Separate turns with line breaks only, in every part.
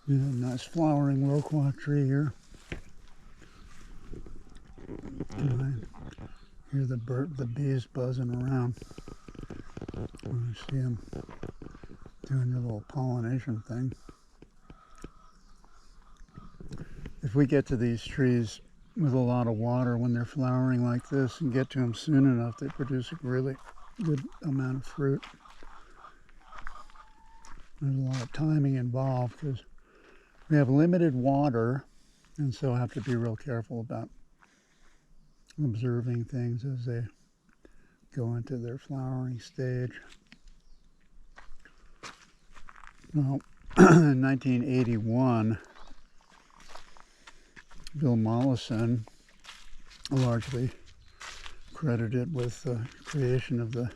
Yeah, nice flowering loquat tree here. And I hear the bees buzzing around. I see them doing their little pollination thing. If we get to these trees with a lot of water when they're flowering like this and get to them soon enough, they produce a really good amount of fruit. There's a lot of timing involved because we have limited water, and so have to be real careful about observing things as they go into their flowering stage. Well, in 1981, Bill Mollison, largely credited with the creation of the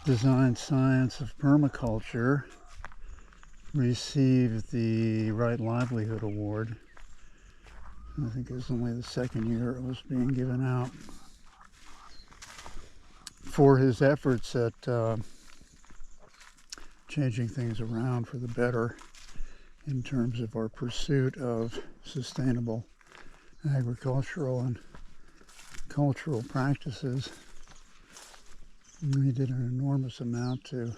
design science of permaculture, received the Right Livelihood Award. I think it was only the second year it was being given out, for his efforts at changing things around for the better in terms of our pursuit of sustainable agricultural and cultural practices. And he did an enormous amount to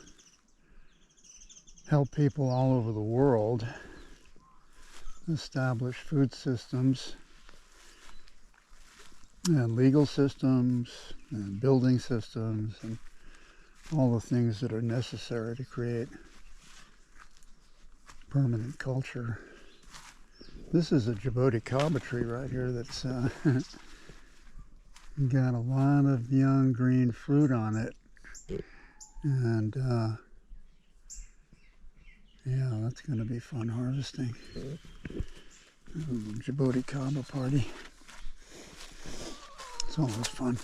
help people all over the world establish food systems and legal systems and building systems and all the things that are necessary to create permanent culture. This is a Djibouti kaba tree right here that's got a lot of young green fruit on it, and yeah, that's going to be fun harvesting. Djibouti kaba party. It's always fun.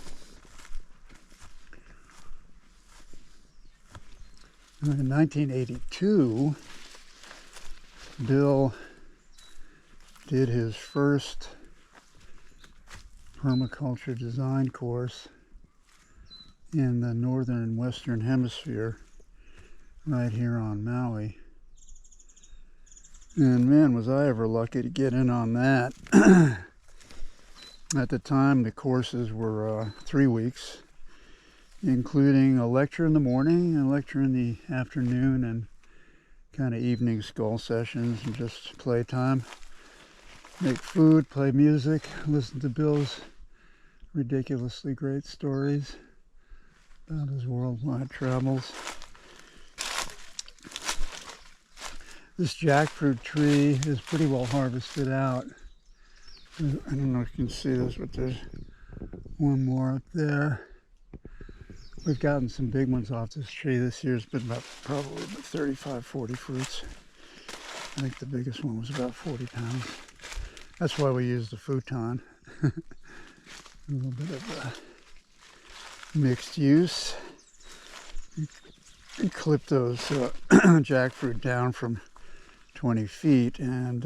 In 1982, Bill did his first permaculture design course in the northern and western hemisphere, right here on Maui. And man, was I ever lucky to get in on that. At the time, the courses were 3 weeks, including a lecture in the morning, a lecture in the afternoon, and kind of evening skull sessions and just playtime. Make food, play music, listen to Bill's ridiculously great stories about his worldwide travels. This jackfruit tree is pretty well harvested out. I don't know if you can see this, but there's one more up there. We've gotten some big ones off this tree this year. It's been probably about 35, 40 fruits. I think the biggest one was about 40 pounds. That's why we use the futon. A little bit of mixed use. You clip those jackfruit down from 20 feet, and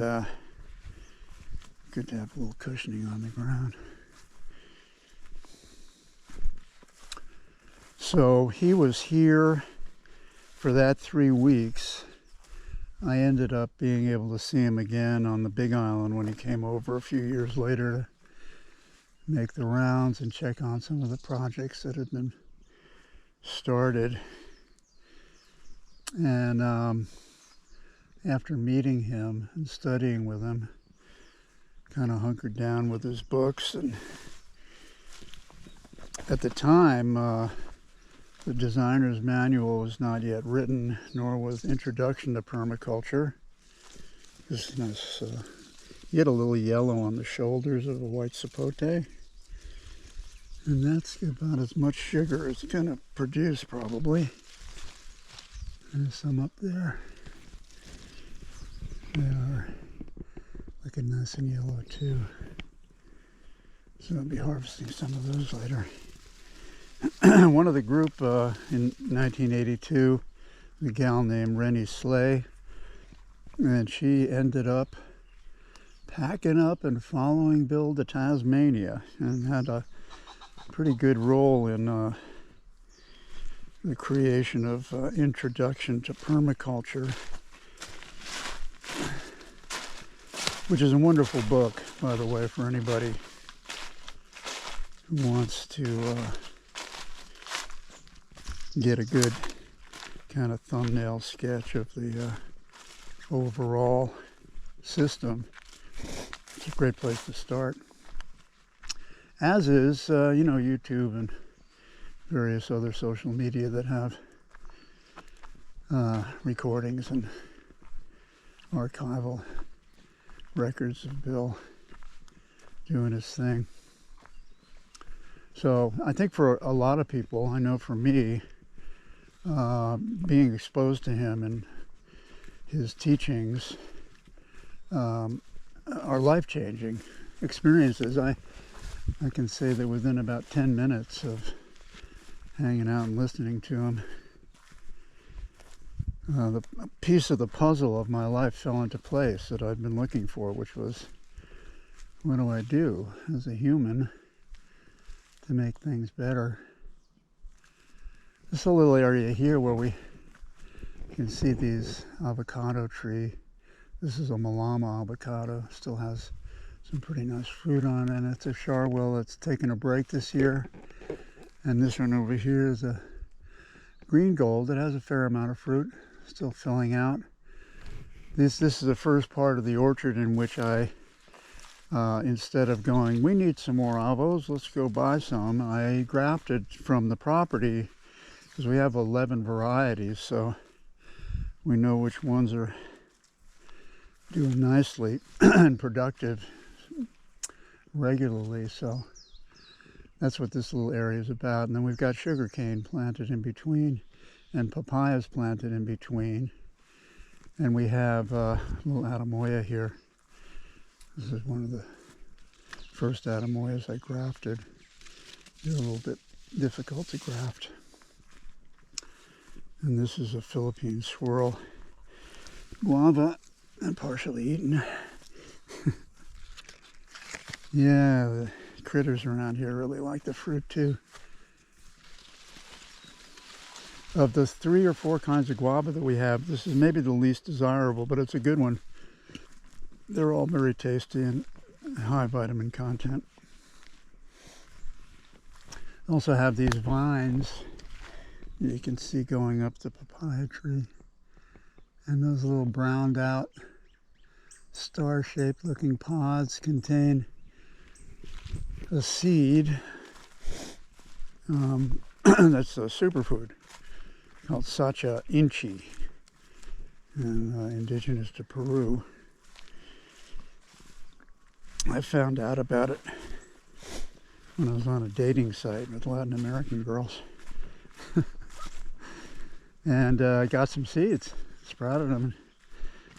good to have a little cushioning on the ground. So he was here for that 3 weeks. I ended up being able to see him again on the Big Island when he came over a few years later to make the rounds and check on some of the projects that had been started. And after meeting him and studying with him, kind of hunkered down with his books. And at the time, the designer's manual was not yet written, nor was Introduction to Permaculture. This nice, he had a little yellow on the shoulders of a white sapote. And that's about as much sugar as it's going to produce, probably. There's some up there. They are looking nice and yellow, too. So I'll be harvesting some of those later. One of the group in 1982, a gal named Rennie Slay, and she ended up packing up and following Bill to Tasmania, and had a pretty good role in the creation of Introduction to Permaculture. which is a wonderful book, by the way, for anybody who wants to get a good kind of thumbnail sketch of the overall system. It's a great place to start. As is, YouTube and various other social media that have recordings and archival records of Bill doing his thing. So I think for a lot of people, I know for me, being exposed to him and his teachings are life-changing experiences. I can say that within about 10 minutes of hanging out and listening to him, the piece of the puzzle of my life fell into place that I've been looking for, which was, what do I do as a human to make things better? This is a little area here where we can see these avocado tree. This is a Malama avocado. Still has some pretty nice fruit on it. And it's a Charwell that's taken a break this year. And this one over here is a green gold. It has a fair amount of fruit, still filling out. This is the first part of the orchard in which I, instead of going, we need some more avos, let's go buy some, I grafted from the property, because we have 11 varieties, so we know which ones are doing nicely and productive regularly. So that's what this little area is about. And then we've got sugarcane planted in between and papayas planted in between. And we have a little Adamoya here. This is one of the first Adamoyas I grafted. They're a little bit difficult to graft. And this is a Philippine swirl guava and partially eaten. Yeah, the critters around here really like the fruit too. Of the 3 or 4 kinds of guava that we have, this is maybe the least desirable, but it's a good one. They're all very tasty and high vitamin content. Also have these vines you can see going up the papaya tree. And those little browned out star-shaped looking pods contain a seed that's a superfood called Sacha inchi, and indigenous to Peru. I found out about it when I was on a dating site with Latin American girls. And I got some seeds, sprouted them.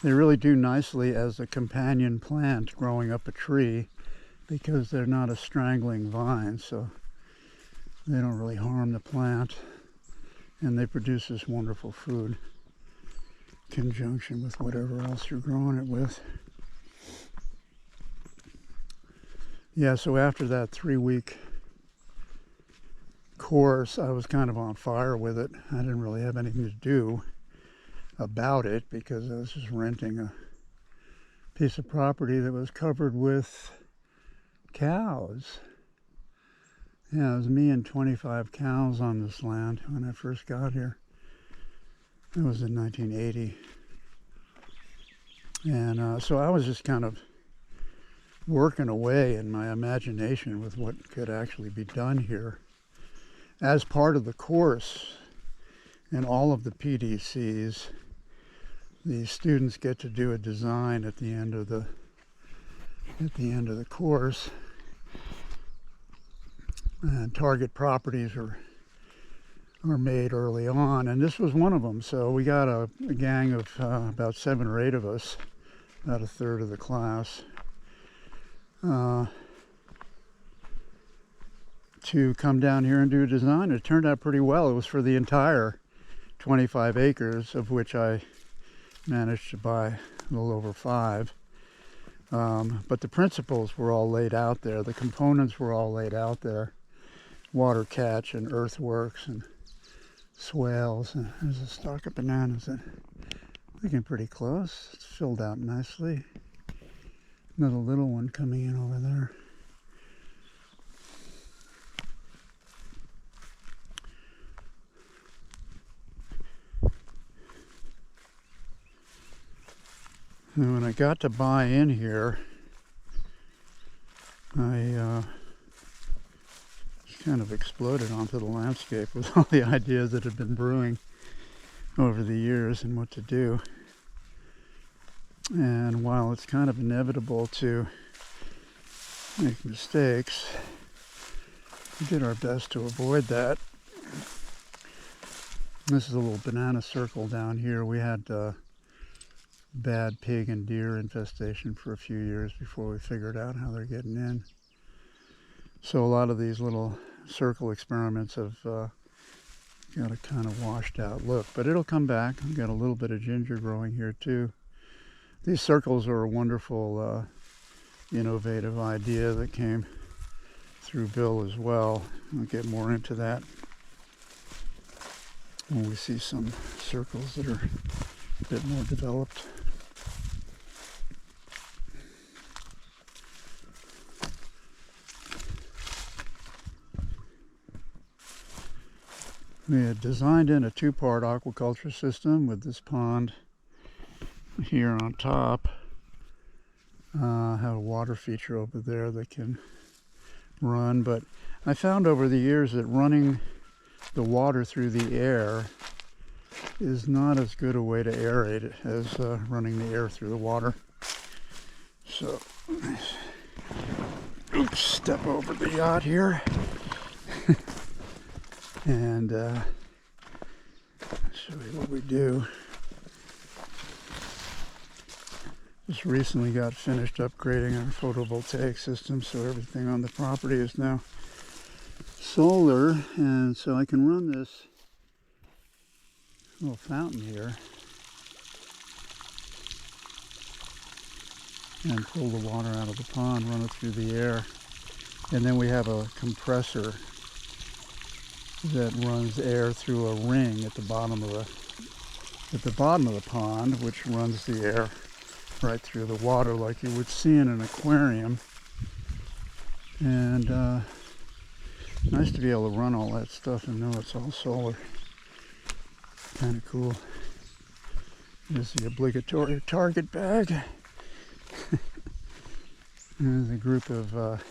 They really do nicely as a companion plant growing up a tree because they're not a strangling vine, so they don't really harm the plant. And they produce this wonderful food in conjunction with whatever else you're growing it with. Yeah, so after that 3-week course, I was kind of on fire with it. I didn't really have anything to do about it because I was just renting a piece of property that was covered with cows. Yeah, it was me and 25 cows on this land when I first got here. That was in 1980. And so I was just kind of working away in my imagination with what could actually be done here. As part of the course in all of the PDCs, the students get to do a design at the end of the course, and target properties are made early on, and this was one of them. So we got a gang of about 7 or 8 of us, about a third of the class, to come down here and do a design. It turned out pretty well. It was for the entire 25 acres, of which I managed to buy a little over 5. But the principles were all laid out there. The components were all laid out there. Water catch and earthworks and swales. And there's a stalk of bananas that looking pretty close. It's filled out nicely. Another little one coming in over there. And when I got to buy in here, I just kind of exploded onto the landscape with all the ideas that had been brewing over the years and what to do. And while it's kind of inevitable to make mistakes, we did our best to avoid that. This is a little banana circle down here. We had bad pig and deer infestation for a few years before we figured out how they're getting in. So a lot of these little circle experiments have got a kind of washed out look, but it'll come back. I've got a little bit of ginger growing here too. These circles are a wonderful innovative idea that came through Bill as well. I'll get more into that when we see some circles that are a bit more developed. We had designed in a two-part aquaculture system with this pond here on top. Have a water feature over there that can run, but I found over the years that running the water through the air is not as good a way to aerate it as running the air through the water. So, oops, step over the yacht here. And show you what we do. Just recently got finished upgrading our photovoltaic system, so everything on the property is now solar, and so I can run this little fountain here and pull the water out of the pond, run it through the air, and then we have a compressor that runs air through a ring at the bottom of the pond, which runs the air right through the water like you would see in an aquarium. And nice to be able to run all that stuff and know it's all solar. Kind of cool. There's the obligatory target bag. There's a group of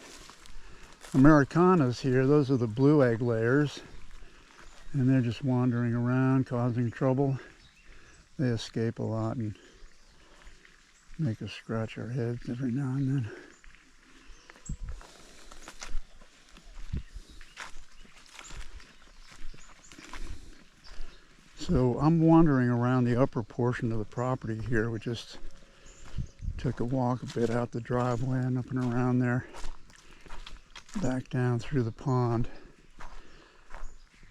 Americanas here. Those are the blue egg layers. And they're just wandering around, causing trouble. They escape a lot and make us scratch our heads every now and then. So I'm wandering around the upper portion of the property here. We just took a walk a bit out the driveway and up and around there, back down through the pond.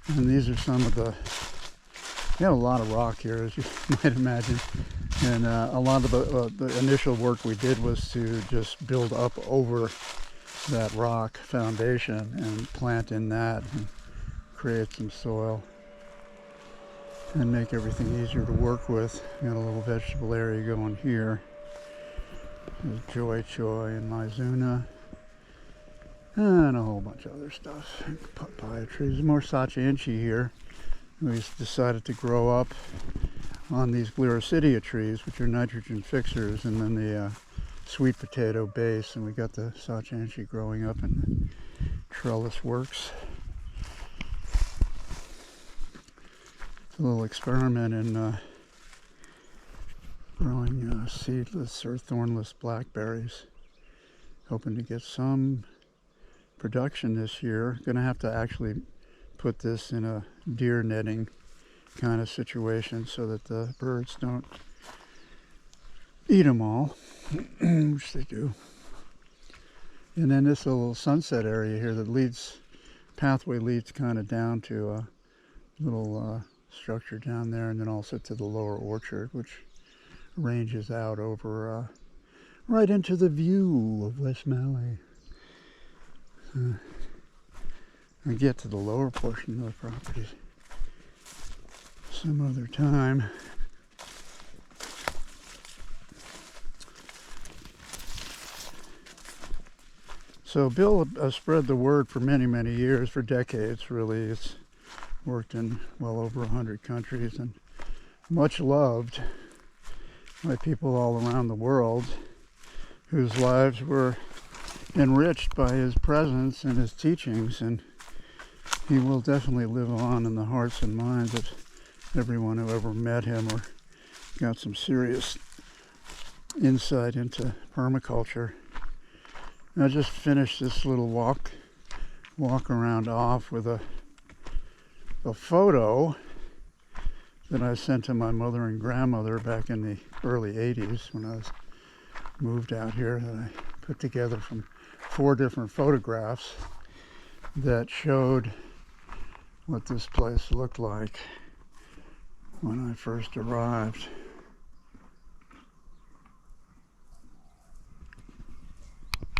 And these are some of the, we have a lot of rock here, as you might imagine. And a lot of the initial work we did was to just build up over that rock foundation and plant in that and create some soil and make everything easier to work with. Got a little vegetable area going here. There's Joy Choy and Mizuna. And a whole bunch of other stuff. Papaya trees. More Sachainchi here. We decided to grow up on these Gliricidia trees, which are nitrogen fixers, and then the sweet potato base. And we got the Sachainchi growing up in trellis works. It's a little experiment in growing seedless or thornless blackberries. Hoping to get some production this year. Gonna have to actually put this in a deer netting kind of situation so that the birds don't eat them all, which they do. And then this little sunset area here that leads, pathway leads kind of down to a little structure down there, and then also to the lower orchard, which ranges out over right into the view of West Maui. I get to the lower portion of the property some other time. So Bill spread the word for many, many years, for decades really. It's worked in well over 100 countries and much loved by people all around the world whose lives were enriched by his presence and his teachings, and he will definitely live on in the hearts and minds of everyone who ever met him or got some serious insight into permaculture. I just finished this little walk around off with a photo that I sent to my mother and grandmother back in the early 80s when I was moved out here, that I put together from 4 different photographs that showed what this place looked like when I first arrived.